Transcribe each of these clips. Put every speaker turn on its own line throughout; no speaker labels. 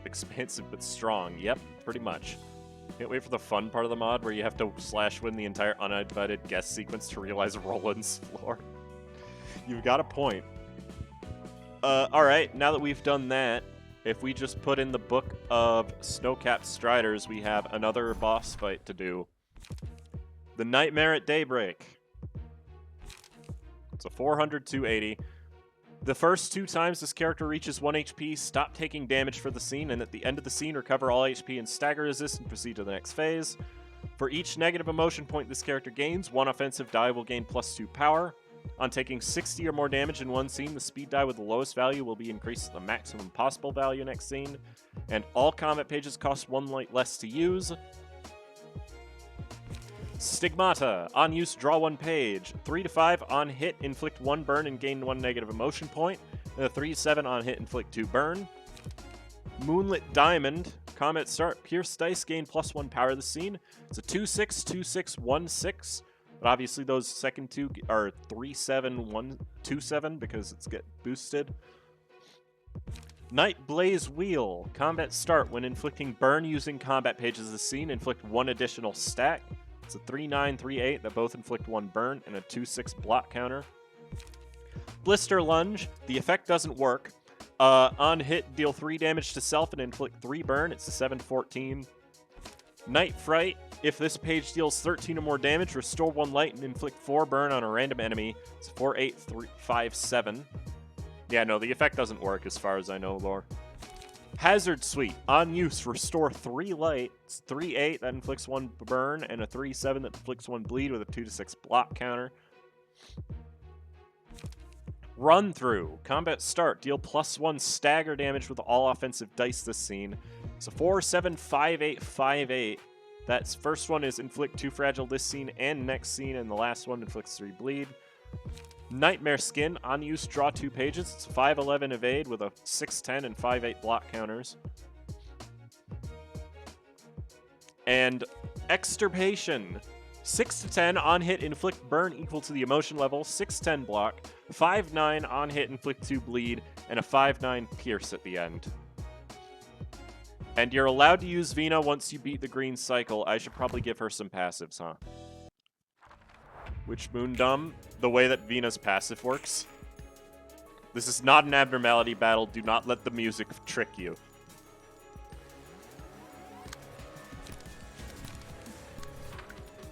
expansive but strong. Yep, pretty much. Can't wait for the fun part of the mod where you have to /win the entire uninvited guest sequence to realize Roland's floor. You've got a point. Alright, now that we've done that, if we just put in the Book of Snowcapped Striders, we have another boss fight to do. The Nightmare at Daybreak. It's a 400-280. The first 2 times this character reaches 1 HP, stop taking damage for the scene, and at the end of the scene, recover all HP and stagger resist and proceed to the next phase. For each negative emotion point this character gains, 1 offensive die will gain +2 power. On taking 60 or more damage in one scene, the speed die with the lowest value will be increased to the maximum possible value next scene, and all combat pages cost 1 light less to use. Stigmata. On use, draw 1 page. 3 to 5 on hit, inflict 1 burn and gain 1 negative emotion point. And a 3 to 7 on hit, inflict 2 burn. Moonlit Diamond. Combat start. Pierce dice gain +1 power this scene. It's a 2-6, 2-6, 1-6. But obviously those second 2 are 3-7, 1-2-7 because it's get boosted. Night Blaze Wheel. Combat start. When inflicting burn using combat pages this scene, inflict 1 additional stack. It's a 3-9, 3-8 that both inflict 1 burn and a 2-6 block counter. Blister Lunge. The effect doesn't work. On hit, deal 3 damage to self and inflict 3 burn. It's a 7-14. Night Fright. If this page deals 13 or more damage, restore 1 light and inflict 4 burn on a random enemy. It's 4-8-5-7. Yeah, no, the effect doesn't work as far as I know, lore. Hazard Suite. On use, restore 3 light. It's 3-8 that inflicts 1 burn, and a 3-7 that inflicts 1 bleed with a 2-6 block counter. Run Through. Combat start. Deal +1 stagger damage with all offensive dice this scene. It's a 4-7-5-8-5-8. That first one is inflict 2 fragile this scene and next scene, and the last one inflicts 3 bleed. Nightmare Skin. On use, draw 2 pages. It's 5-11 evade with a 6-10 and 5-8 block counters. And Extirpation. 6-10 on hit, inflict burn equal to the emotion level, 6-10 block, 5-9 on hit, inflict 2 bleed, and a 5-9 pierce at the end. And you're allowed to use Vina once you beat the green cycle. I should probably give her some passives, huh? Which Moondum? The way that Vina's passive works. This is not an abnormality battle. Do not let the music trick you.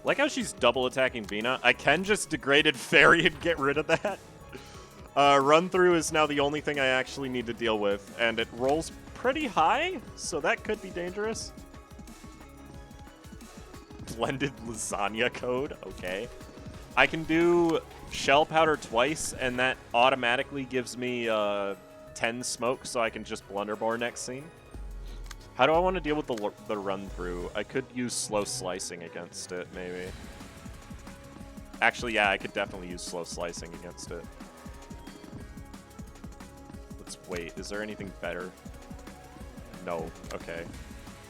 Like how she's double attacking Vina. I can just Degraded Fairy and get rid of that. Run Through is now the only thing I actually need to deal with, and it rolls pretty high, so that could be dangerous. Blended Lasagna Code, okay. I can do Shell Powder twice, and that automatically gives me 10 smoke, so I can just Blunderbore next scene. How do I want to deal with the Run Through? I could use Slow Slicing against it, maybe. Actually, yeah, I could definitely use Slow Slicing against it. Let's wait. Is there anything better? No. Okay.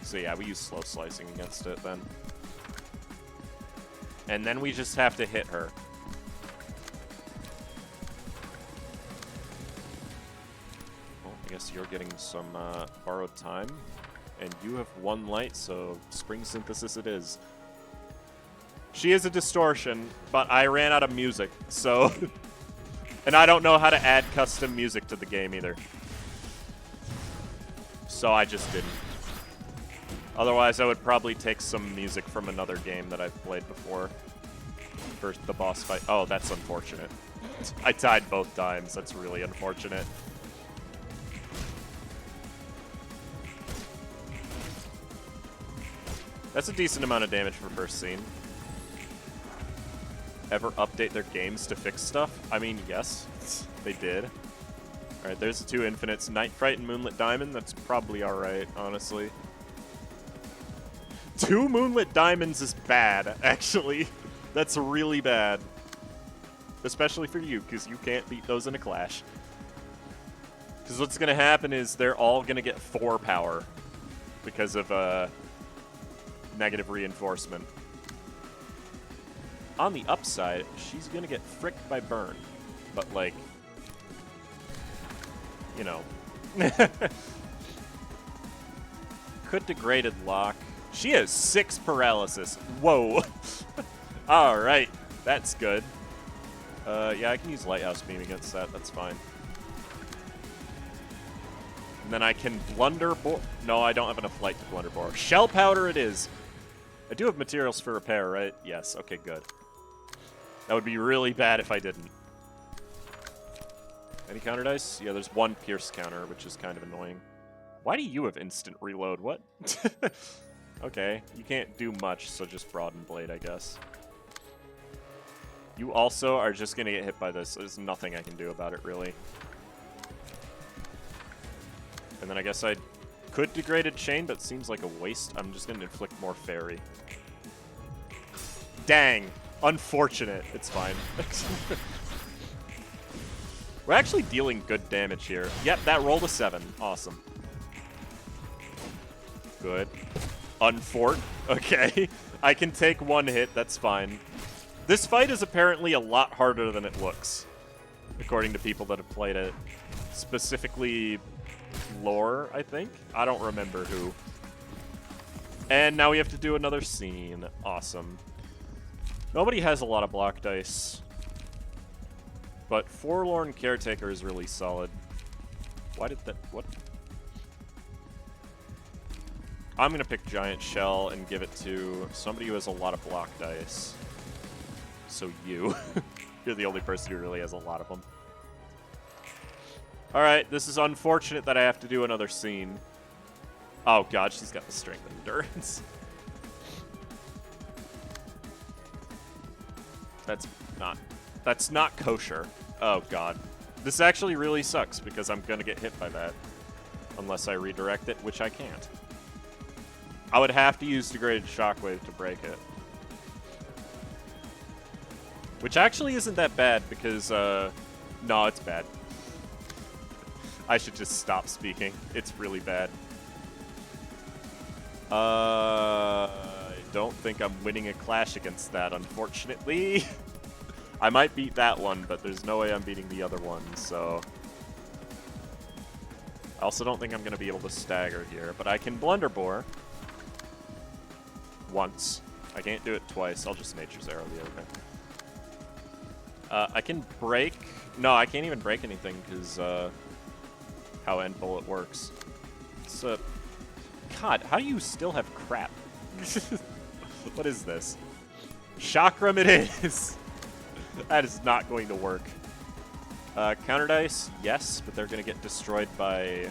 So yeah, we use Slow Slicing against it then. And then we just have to hit her. Well, I guess you're getting some borrowed time. And you have 1 light, so Spring Synthesis it is. She is a distortion, but I ran out of music, so... And I don't know how to add custom music to the game either. So I just didn't. Otherwise, I would probably take some music from another game that I've played before. For the boss fight. Oh, that's unfortunate. I died both times. That's really unfortunate. That's a decent amount of damage for first scene. Ever update their games to fix stuff? I mean, yes, they did. Alright, there's the 2 infinites. Night Fright and Moonlit Diamond. That's probably alright, honestly. 2 Moonlit Diamonds is bad, actually. That's really bad. Especially for you, because you can't beat those in a clash. Because what's going to happen is they're all going to get 4 power. Because of, negative reinforcement. On the upside, she's gonna get fricked by burn. But, like, you know. could Degraded Lock. She has 6 paralysis. Whoa. Alright, that's good. Yeah, I can use Lighthouse Beam against that. That's fine. And then I can Blunderbore. No, I don't have enough light to Blunderbore. Shell Powder it is. I do have materials for repair, right? Yes, okay, good. That would be really bad if I didn't. Any counter dice? Yeah, there's 1 Pierce counter, which is kind of annoying. Why do you have instant reload? What? Okay, you can't do much, so just Broaden Blade, I guess. You also are just going to get hit by this. There's nothing I can do about it, really. And then I guess I could Degraded Chain, but it seems like a waste. I'm just going to inflict more Fairy. Dang. Unfortunate. It's fine. We're actually dealing good damage here. Yep, that rolled a 7. Awesome. Good. Unfort. Okay. I can take 1 hit. That's fine. This fight is apparently a lot harder than it looks, according to people that have played it. Specifically, Lore, I think? I don't remember who. And now we have to do another scene. Awesome. Nobody has a lot of block dice. But Forlorn Caretaker is really solid. Why did that... What? I'm going to pick Giant Shell and give it to somebody who has a lot of block dice. So you. You're the only person who really has a lot of them. Alright, this is unfortunate that I have to do another scene. Oh god, she's got the strength and endurance. That's not kosher. Oh god. This actually really sucks because I'm gonna get hit by that. Unless I redirect it, which I can't. I would have to use Degraded Shockwave to break it. Which actually isn't that bad because, no, it's bad. I should just stop speaking. It's really bad. I don't think I'm winning a clash against that, unfortunately. I might beat that one, but there's no way I'm beating the other one, so... I also don't think I'm going to be able to stagger here, but I can Blunderbore. Once. I can't do it twice. I'll just Nature's Arrow the other time. I can break... No, I can't even break anything, because, how End Bullet works. It's, God, how do you still have crap? What is this? Chakram it is! That is not going to work. Counter dice, yes, but they're going to get destroyed by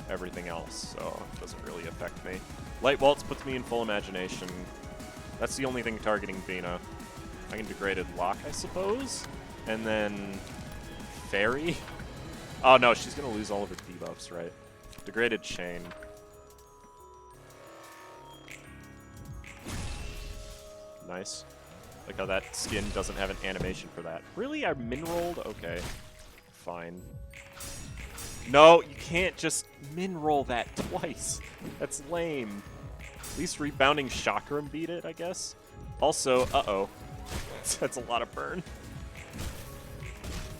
everything else, so it doesn't really affect me. Light Waltz puts me in full imagination. That's the only thing targeting Vina. I can Degraded Lock, I suppose? And then... Fairy? Oh no, she's going to lose all of her debuffs, right? Degraded Chain. Nice. Like how that skin doesn't have an animation for that. Really? I min-rolled? Okay. Fine. No, you can't just min-roll that twice. That's lame. At least Rebounding Chakram beat it, I guess. Also, uh-oh. That's a lot of burn.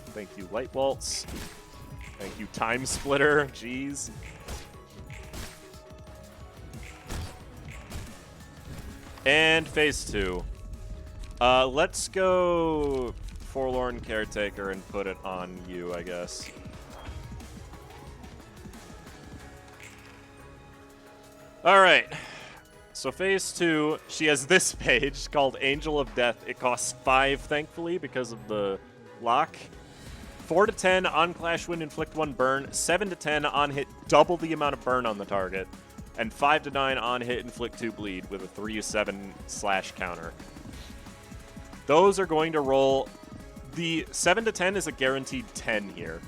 Thank you, Light Waltz. Thank you, Time Splitter. Jeez. And phase 2. Let's go Forlorn Caretaker and put it on you, I guess. Alright. So phase 2, she has this page called Angel of Death. It costs 5, thankfully, because of the lock. 4 to 10 on Clash Wind, inflict 1 burn. 7 to 10 on hit, double the amount of burn on the target. And 5 to 9 on hit, inflict 2 bleed with a 3 to 7 slash counter. Those are going to roll. The 7 to 10 is a guaranteed 10 here,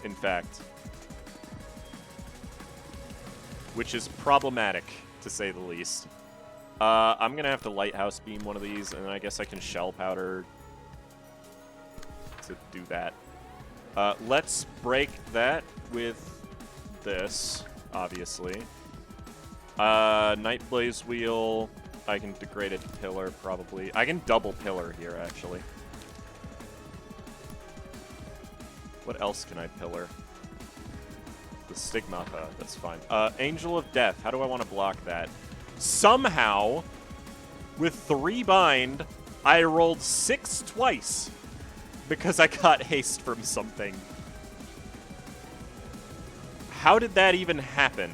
in fact. Which is problematic, to say the least. I'm going to have to Lighthouse Beam one of these, and I guess I can Shell Powder to do that. Let's break that with this, obviously. Nightblaze Wheel. I can Degraded Pillar, probably. I can double Pillar here, actually. What else can I Pillar? The Stigmata, that's fine. Angel of Death, how do I want to block that? Somehow, with 3 bind, I rolled 6 twice because I got haste from something. How did that even happen?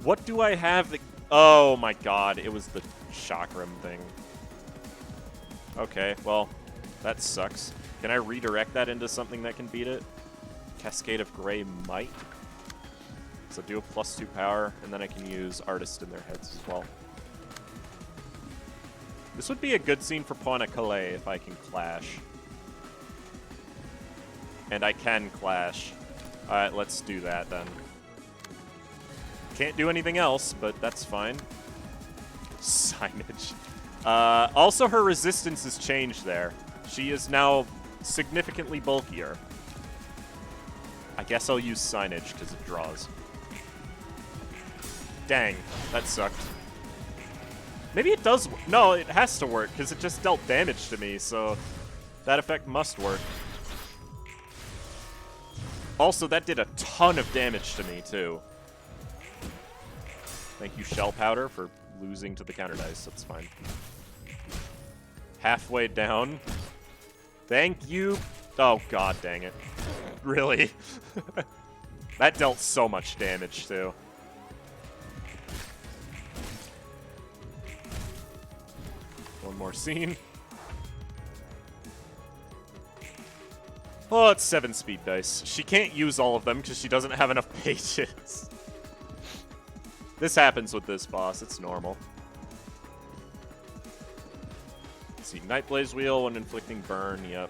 What do I have that... Oh my god, it was the chakram thing. Okay, well, that sucks. Can I redirect that into something that can beat it? Cascade of Grey Might. So do a +2 power, and then I can use Artist in their heads as well. This would be a good scene for Pawn of Calais if I can clash. And I can clash. Alright, let's do that then. Can't do anything else, but that's fine. Signage. Also, her resistance has changed there. She is now significantly bulkier. I guess I'll use Signage because it draws. Dang, that sucked. Maybe it does... No, it has to work because it just dealt damage to me, so that effect must work. Also, that did a ton of damage to me, too. Thank you, Shell Powder, for losing to the counter dice. That's fine. Halfway down. Thank you. Oh, god dang it. Really? That dealt so much damage, too. One more scene. Oh, it's 7 speed dice. She can't use all of them because she doesn't have enough pages. This happens with this boss. It's normal. Let's see. Nightblaze Wheel when inflicting burn. Yep.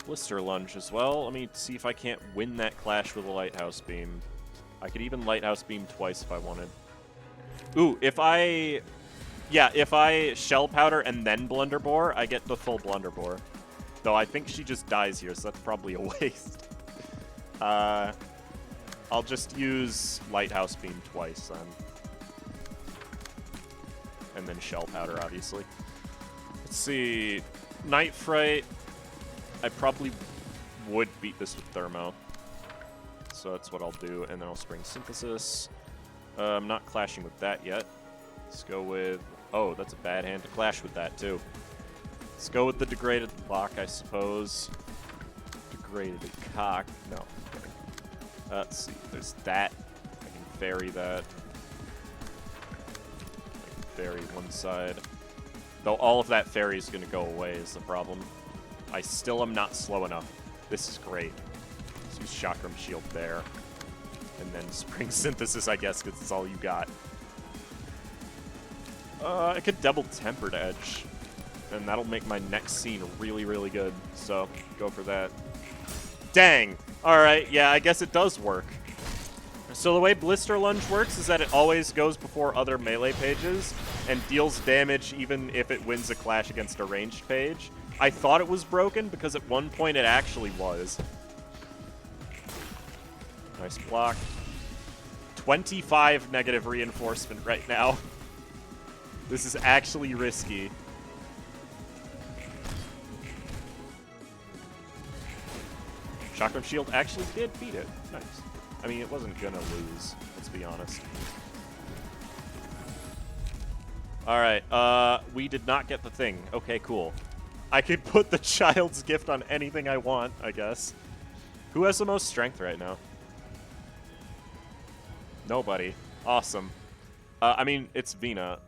Blister Lunge as well. Let me see if I can't win that clash with a Lighthouse Beam. I could even Lighthouse Beam twice if I wanted. Ooh, if I... Yeah, if I Shell Powder and then Blunderbore, I get the full Blunderbore. Though I think she just dies here, so that's probably a waste. I'll just use Lighthouse Beam twice then. And then Shell Powder, obviously. Let's see. Night Fright. I probably would beat this with Thermo. So that's what I'll do, and then I'll Spring Synthesis. I'm not clashing with that yet. Let's go with... Oh, that's a bad hand to clash with that, too. Let's go with the Degraded Lock, I suppose. Degraded Cock. No. Let's see. There's that. I can Fairy that. I can Fairy one side. Though all of that Fairy is going to go away is the problem. I still am not slow enough. This is great. Let's use Chakram Shield there. And then Spring Synthesis, I guess, because it's all you got. I could double Tempered Edge, and that'll make my next scene really, really good. So, go for that. Dang! Alright, yeah, I guess it does work. So the way Blister Lunge works is that it always goes before other melee pages, and deals damage even if it wins a clash against a ranged page. I thought it was broken, because at one point it actually was. Nice block. 25 negative reinforcement right now. This is actually risky. Chakram Shield actually did beat it. Nice. I mean, it wasn't gonna lose, let's be honest. Alright, we did not get the thing. Okay, cool. I could put the Child's Gift on anything I want, I guess. Who has the most strength right now? Nobody. Awesome. I mean, it's Vina.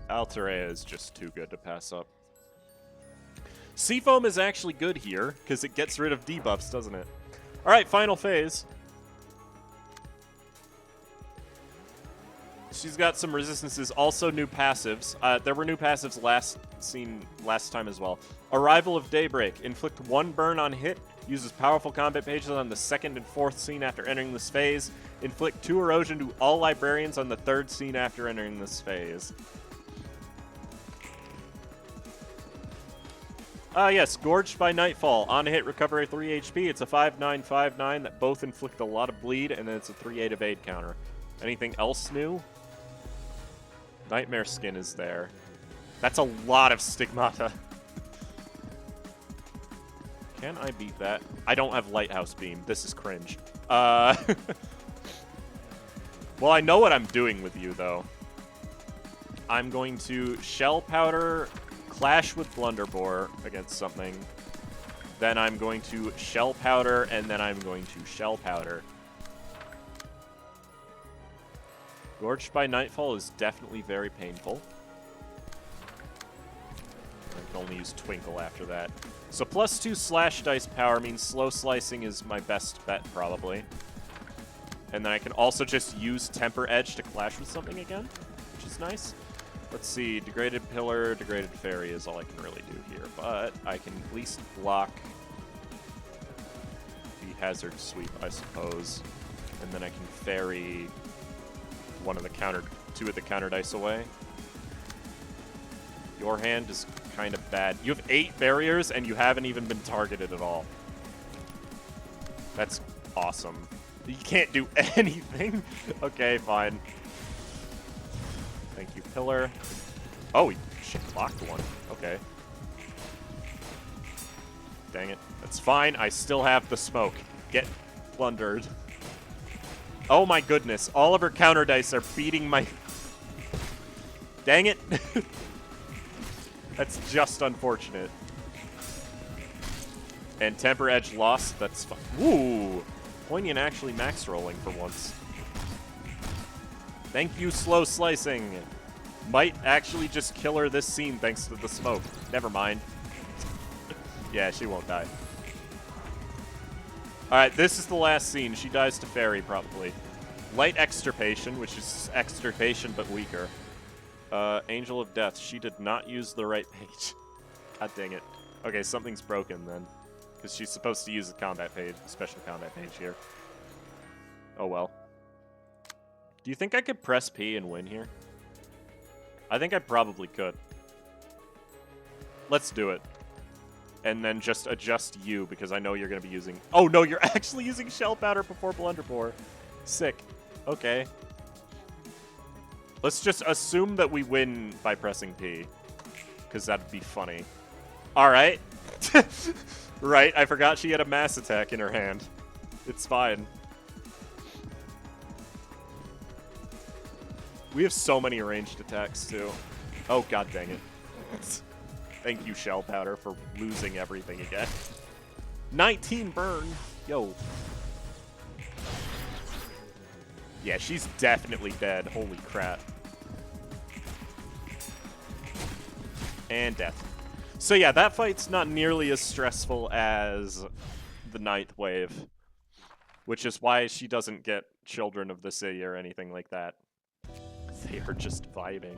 Altaria is just too good to pass up. Seafoam is actually good here, because it gets rid of debuffs, doesn't it? Alright, final phase. She's got some resistances, also new passives. There were new passives last time as well. Arrival of Daybreak. Inflict 1 burn on hit. Uses powerful combat pages on the 2nd and 4th scene after entering this phase. Inflict 2 erosion to all librarians on the 3rd scene after entering this phase. Yes, Gorged by Nightfall. On hit, recover 3 HP. It's a 5/9/5/9 that both inflict a lot of bleed, and then it's a 3/8 evade counter. Anything else new? Nightmare Skin is there. That's a lot of stigmata. Can I beat that? I don't have Lighthouse Beam. This is cringe. Well, I know what I'm doing with you, though. I'm going to Shell Powder, clash with Blunderbore against something. Then I'm going to Shell Powder, and then I'm going to Shell Powder. Gorged by Nightfall is definitely very painful. I can only use Twinkle after that. So +2 slash dice power means slow slicing is my best bet, probably. And then I can also just use Temper Edge to clash with something again, which is nice. Let's see, Degraded Pillar, Degraded Fairy is all I can really do here, but I can at least block the Hazard Sweep, I suppose. And then I can Fairy two of the counter dice away. Your hand is kind of bad. You have 8 barriers, and you haven't even been targeted at all. That's awesome. You can't do anything? Okay, fine. Thank you, Pillar. Oh, she blocked one. Okay. Dang it. That's fine. I still have the smoke. Get plundered. Oh my goodness. All of her counter dice are beating my... Dang it. That's just unfortunate. And Temper Edge lost. That's fine. Ooh. Poignant actually max rolling for once. Thank you, Slow Slicing. Might actually just kill her this scene thanks to the smoke. Never mind. Yeah, she won't die. Alright, this is the last scene. She dies to Fairy, probably. Light Extirpation, which is Extirpation but weaker. Angel of Death. She did not use the right page. God dang it. Okay, something's broken then. Because she's supposed to use the combat page, special combat page here. Oh well. Do you think I could press P and win here? I think I probably could. Let's do it. And then just adjust you, because I know you're going to be using... Oh, no, you're actually using Shell Powder before Blunderbore. Sick. Okay. Let's just assume that we win by pressing P, because that'd be funny. All right. Right, I forgot she had a mass attack in her hand. It's fine. We have so many ranged attacks, too. Oh, god dang it. Thank you, Shell Powder, for losing everything again. 19 burn. Yo. Yeah, she's definitely dead. Holy crap. And death. So yeah, that fight's not nearly as stressful as the 9th wave. Which is why she doesn't get Children of the Sea or anything like that. They are just vibing.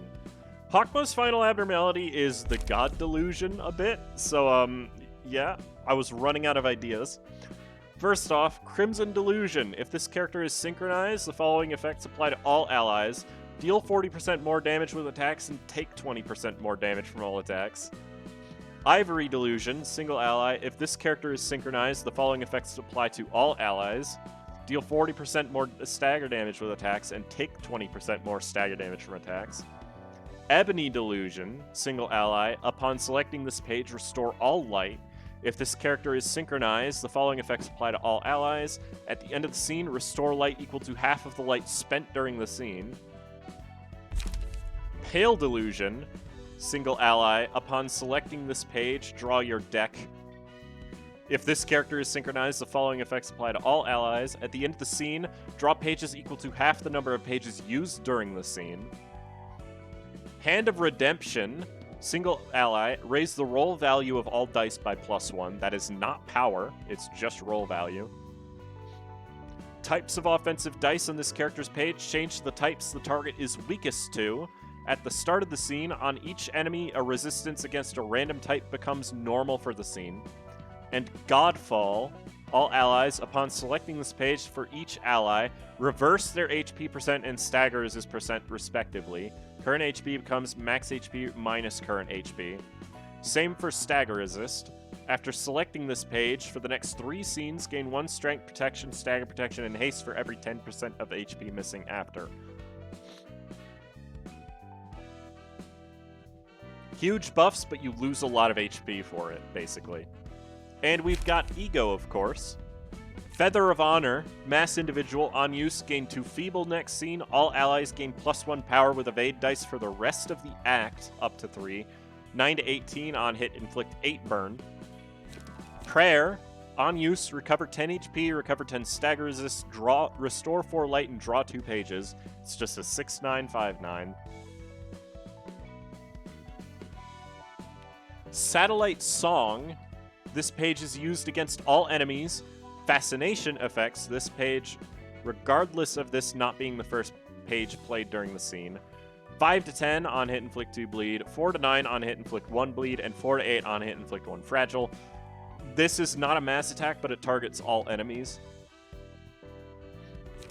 Hakma's final abnormality is the God Delusion a bit. So, yeah, I was running out of ideas. First off, Crimson Delusion. If this character is synchronized, the following effects apply to all allies. Deal 40% more damage with attacks and take 20% more damage from all attacks. Ivory Delusion, single ally. If this character is synchronized, the following effects apply to all allies. Deal 40% more stagger damage with attacks and take 20% more stagger damage from attacks. Ebony Delusion, single ally. Upon selecting this page, restore all light. If this character is synchronized, the following effects apply to all allies. At the end of the scene, restore light equal to half of the light spent during the scene. Pale Delusion, single ally. Upon selecting this page, draw your deck. If this character is synchronized, the following effects apply to all allies. At the end of the scene, draw pages equal to half the number of pages used during the scene. Hand of Redemption, single ally. Raise the roll value of all dice by +1. That is not power, it's just roll value. Types of offensive dice on this character's page. Change the types the target is weakest to. At the start of the scene, on each enemy, a resistance against a random type becomes normal for the scene. And Godfall, all allies, upon selecting this page for each ally, reverse their HP percent and staggers as percent respectively. Current HP becomes max HP minus current HP. Same for Stagger Resist. After selecting this page, for the next 3 scenes, gain 1 Strength Protection, Stagger Protection, and Haste for every 10% of HP missing after. Huge buffs, but you lose a lot of HP for it, basically. And we've got Ego, of course. Feather of Honor, mass individual, on use, gain 2 feeble next scene. All allies gain +1 power with evade dice for the rest of the act, up to 3. 9 to 18 on hit, inflict 8 burn. Prayer, on use, recover 10 HP, recover 10 stagger resist, restore 4 light, and draw 2 pages. It's just a 6/9/5/9. Satellite Song, this page is used against all enemies. Fascination effects this page, regardless of this not being the first page played during the scene. 5 to 10 on hit, inflict 2 bleed. 4 to 9 on hit, inflict 1 bleed. And 4 to 8 on hit, inflict 1 fragile. This is not a mass attack, but it targets all enemies.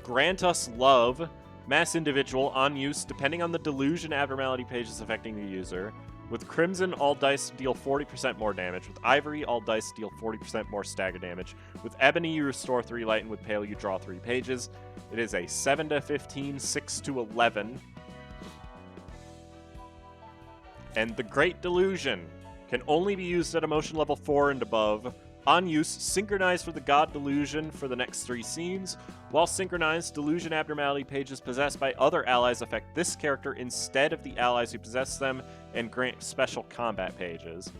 Grant Us Love, mass individual, on use, depending on the delusion abnormality pages affecting the user. With Crimson, all dice deal 40% more damage. With Ivory, all dice deal 40% more stagger damage. With Ebony, you restore 3 light, and with Pale, you draw 3 pages. It is a 7 to 15, 6 to 11. And the Great Delusion can only be used at emotion level 4 and above. On use, synchronize for the God Delusion for the next 3 scenes. While synchronized, Delusion abnormality pages possessed by other allies affect this character instead of the allies who possess them, and grant special combat pages.